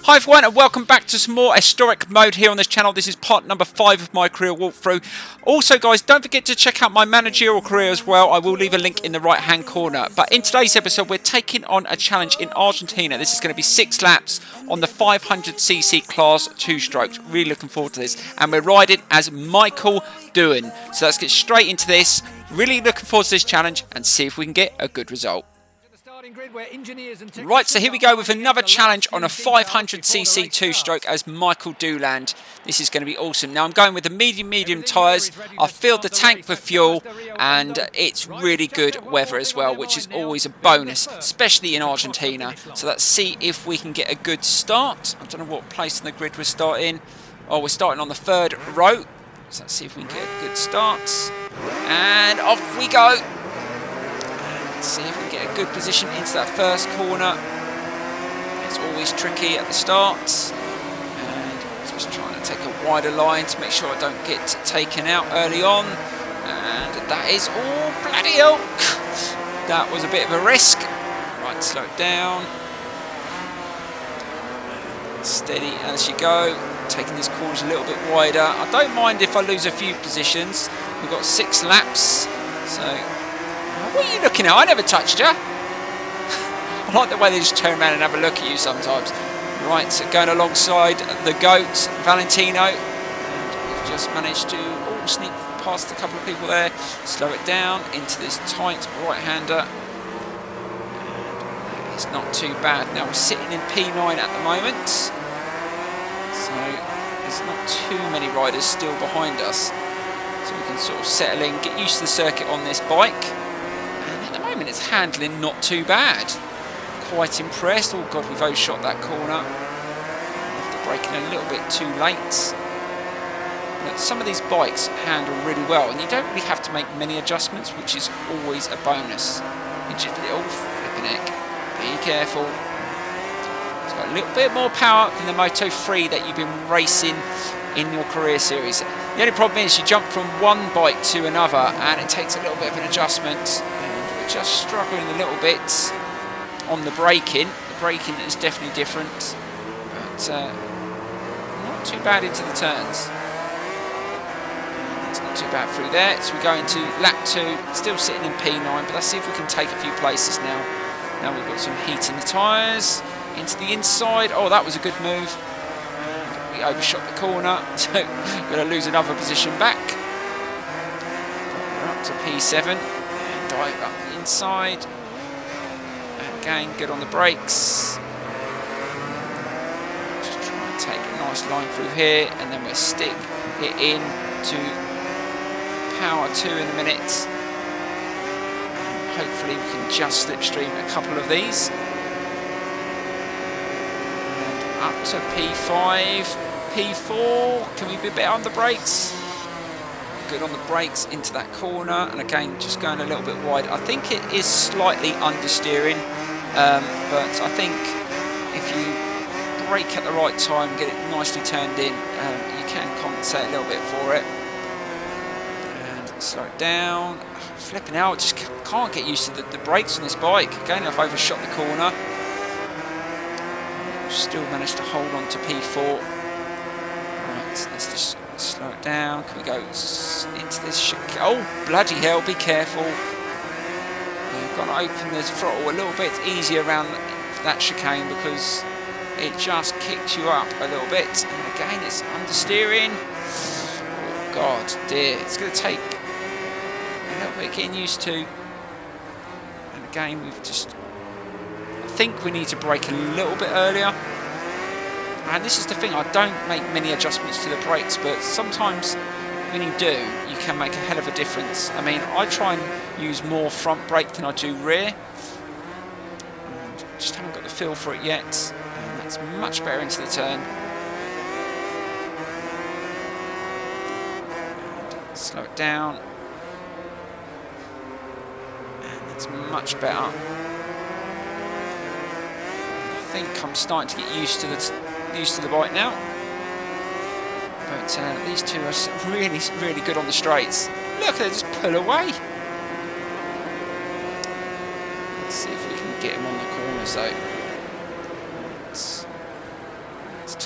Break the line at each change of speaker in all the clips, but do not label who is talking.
Hi everyone and welcome back to some more historic mode here on this channel. This is part number 5 of my career walkthrough. Also guys, don't forget to check out my managerial career as well. I will leave a link in the right hand corner. But in today's episode we're taking on a challenge in Argentina. This is going to be 6 laps on the 500cc class 2-stroke. Really looking forward to this. And we're riding as Michael DOOHAN. So let's get straight into this. Really looking forward to this challenge and see if we can get a good result. Right, so here we go with another challenge on a 500cc 2-stroke as Michael DOOHAN. This is going to be awesome. Now I'm going with the medium tyres. I've filled the tank with fuel and it's really good weather as well, which is always a bonus, especially in Argentina. So let's see if we can get a good start. I don't know what place on the grid we're starting. Oh, we're starting on the 3rd row. So let's see if we can get a good start. And off we go. Let's see if we can get a good position into that first corner. It's always tricky at the start. And just trying to take a wider line to make sure I don't get taken out early on. And that is all bloody hell. That was a bit of a risk. Right, slow it down. Steady as you go. Taking these corners a little bit wider. I don't mind if I lose a few positions. We've got 6 laps. So what are you looking at? I never touched you. I like the way they just turn around and have a look at you sometimes. Right, so going alongside the GOAT, Valentino. And we've just managed to sneak past a couple of people there. Slow it down into this tight right-hander. It's not too bad. Now we're sitting in P9 at the moment. So there's not too many riders still behind us. So we can sort of settle in, get used to the circuit on this bike. It's handling not too bad. Quite impressed. Oh god, we've overshot that corner. After braking a little bit too late. But some of these bikes handle really well, and you don't really have to make many adjustments, which is always a bonus. You just little flipping heck. Be careful. It's got a little bit more power than the Moto3 that you've been racing in your career series. The only problem is you jump from one bike to another, and it takes a little bit of an adjustment. Just struggling a little bit on the braking. The braking is definitely different, but not too bad into the turns. It's not too bad through there. So we go into lap 2, still sitting in P9, but let's see if we can take a few places now. Now we've got some heat in the tyres, into the inside. Oh, that was a good move. We overshot the corner, so we're going to lose another position back. We're up to P7. Dive up the inside, and again good on the brakes. Just try and take a nice line through here, and then we'll stick it in to power 2 in a minute. And hopefully we can just slipstream a couple of these. And up to P5, P4. Can we be better on the brakes? Good on the brakes into that corner, and again just going a little bit wide. I think it is slightly understeering, but I think if you brake at the right time, get it nicely turned in, you can compensate a little bit for it. And slow it down. Flipping out, just can't get used to the brakes on this bike. Again, I've overshot the corner. Still managed to hold on to P4. Right, let's just slow it down. Can we go into this chicane? Oh, bloody hell, be careful. You've got to open the throttle a little bit easier around that chicane because it just kicked you up a little bit. And again, it's understeering. Oh, God, dear. It's going to take a little bit getting used to. And again, we've just... I think we need to brake a little bit earlier. And this is the thing, I don't make many adjustments to the brakes, but sometimes when you do, you can make a hell of a difference. I mean, I try and use more front brake than I do rear. Just haven't got the feel for it yet. And that's much better into the turn. And slow it down. And that's much better. I think I'm starting to get used to the bike now, but these two are really good on the straights. Look, they just pull away. Let's see if we can get them on the corners though.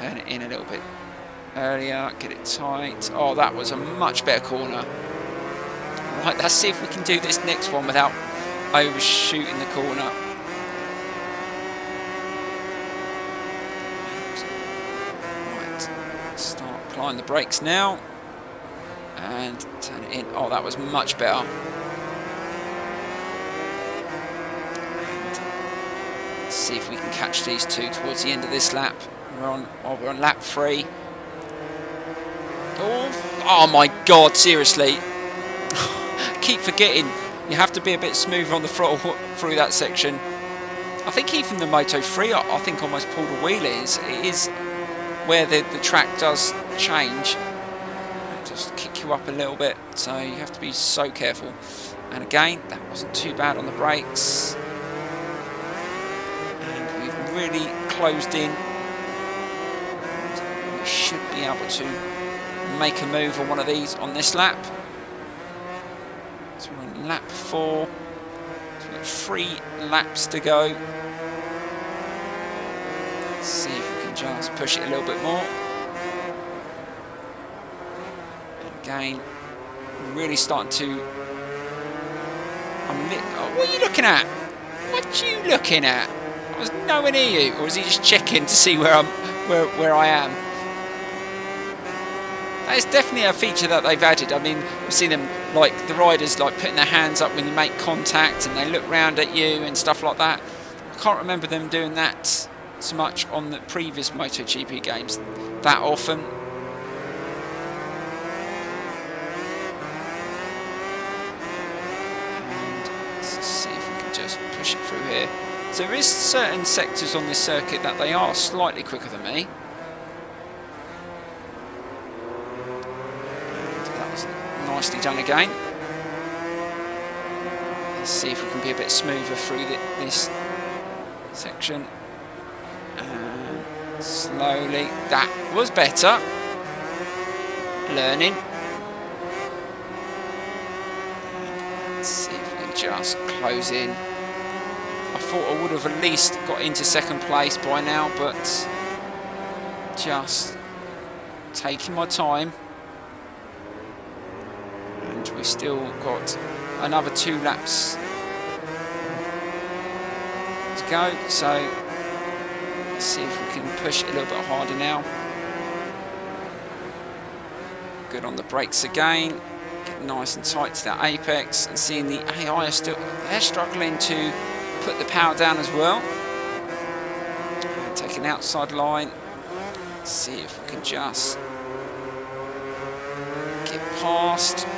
Turn it in a little bit earlier, get it tight. Oh, that was a much better corner. Right, let's see if we can do this next one without overshooting the corner. Right, start applying the brakes now. And turn it in. Oh, that was much better. Let's see if we can catch these two towards the end of this lap. We're on lap 3. Oh my God, seriously. Keep forgetting you have to be a bit smoother on the throttle through that section. I think even the Moto 3 I think almost pulled a wheelie. It is where the track does change, just kick you up a little bit, so you have to be so careful. And again, that wasn't too bad on the brakes, and we've really closed in. We should be able to make a move on one of these on this lap. So we're on lap 4. So we've got 3 laps to go. Let's see if we can just push it a little bit more. And again, we're really starting to. Oh, what are you looking at? What are you looking at? I was nowhere near you, or is he just checking to see where I am? That is definitely a feature that they've added. I mean, we've seen them, like the riders, like putting their hands up when you make contact, and they look round at you and stuff like that. I can't remember them doing that so much on the previous MotoGP games that often. And let's see if we can just push it through here. So there is certain sectors on this circuit that they are slightly quicker than me. Nicely done again. Let's see if we can be a bit smoother through this section. And slowly, that was better. Learning. Let's see if we can just close in. I thought I would have at least got into second place by now, but just taking my time. We've still got another 2 laps to go, so let's see if we can push it a little bit harder now. Good on the brakes again, get nice and tight to that apex, and seeing the AI they're struggling to put the power down as well. And take an outside line, let's see if we can just get past.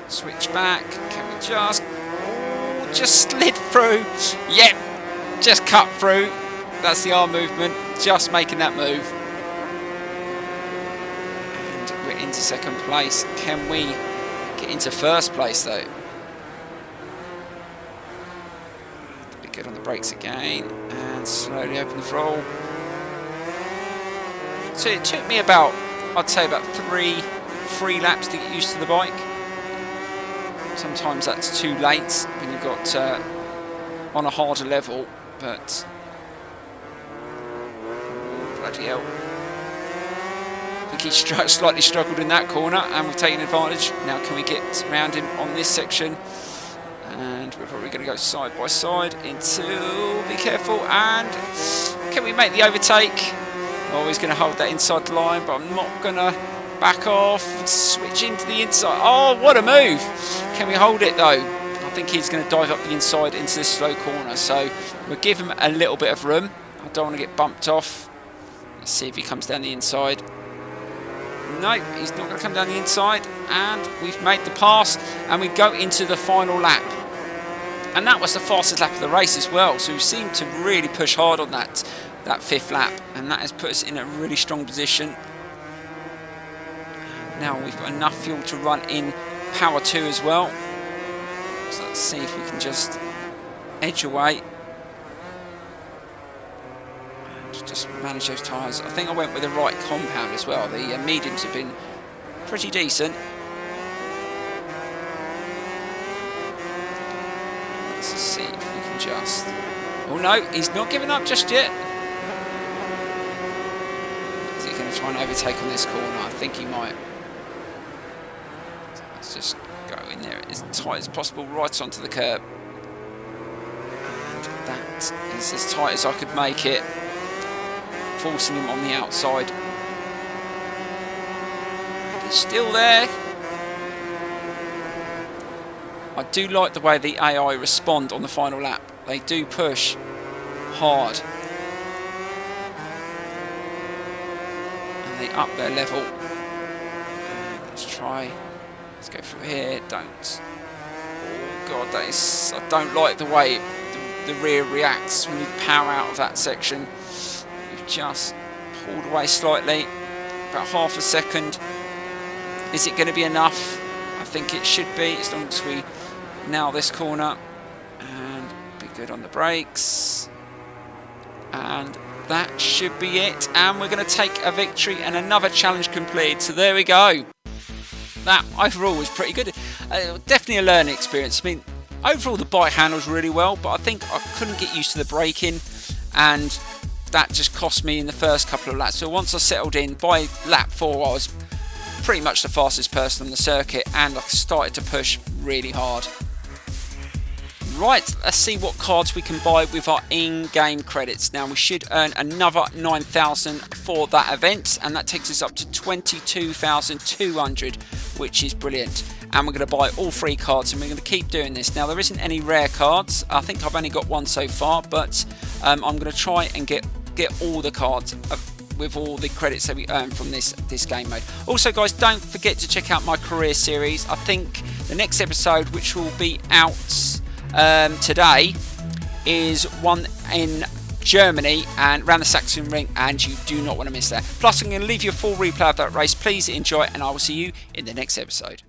Switch back. Can we just slid through? Yep, just cut through. That's the arm movement. Just making that move. And we're into second place. Can we get into first place though? Be good on the brakes again, and slowly open the throttle. So it took me about, I'd say about three laps to get used to the bike. Sometimes that's too late when you've got on a harder level, but bloody hell. I think he slightly struggled in that corner, and we've taken advantage. Now can we get around him on this section? And we're probably going to go side by side into, be careful, and can we make the overtake? Always going to hold that inside line, but I'm not going to back off, switch into the inside. Oh, what a move! Can we hold it though? I think he's going to dive up the inside into this slow corner, so we'll give him a little bit of room. I don't want to get bumped off. Let's see if he comes down the inside. No, he's not going to come down the inside, and we've made the pass, and we go into the final lap. And that was the fastest lap of the race as well, so we seemed to really push hard on that 5th lap, and that has put us in a really strong position. Now we've got enough fuel to run in Power 2 as well. So let's see if we can just edge away. And just manage those tyres. I think I went with the right compound as well. The mediums have been pretty decent. Let's see if we can just... Oh no, he's not giving up just yet. try and overtake on this corner. I think he might. So let's just go in there as tight as possible, right onto the curb. And that is as tight as I could make it, forcing him on the outside. But he's still there. I do like the way the AI respond on the final lap. They do push hard. And they up their level. Let's try. Let's go through here. Don't. Oh god, that is. I don't like the way the rear reacts when you power out of that section. You've just pulled away slightly. About half a second. Is it going to be enough? I think it should be, as long as we nail this corner and be good on the brakes. And that should be it. And we're going to take a victory and another challenge completed. So there we go. That overall was pretty good. Definitely a learning experience. I mean, overall the bike handles really well, but I think I couldn't get used to the braking, and that just cost me in the first couple of laps. So once I settled in, by lap 4 I was pretty much the fastest person on the circuit, and I started to push really hard. Right, let's see what cards we can buy with our in-game credits. Now we should earn another 9,000 for that event, and that takes us up to 22,200, which is brilliant. And we're going to buy all 3 cards, and we're going to keep doing this. Now there isn't any rare cards. I think I've only got 1 so far, but I'm going to try and get all the cards with all the credits that we earn from this game mode. Also guys, don't forget to check out my career series. I think the next episode, which will be out today, is one in Germany and around the Saxon Ring, and you do not want to miss that. Plus I'm going to leave you a full replay of that race. Please enjoy it, and I will see you in the next episode.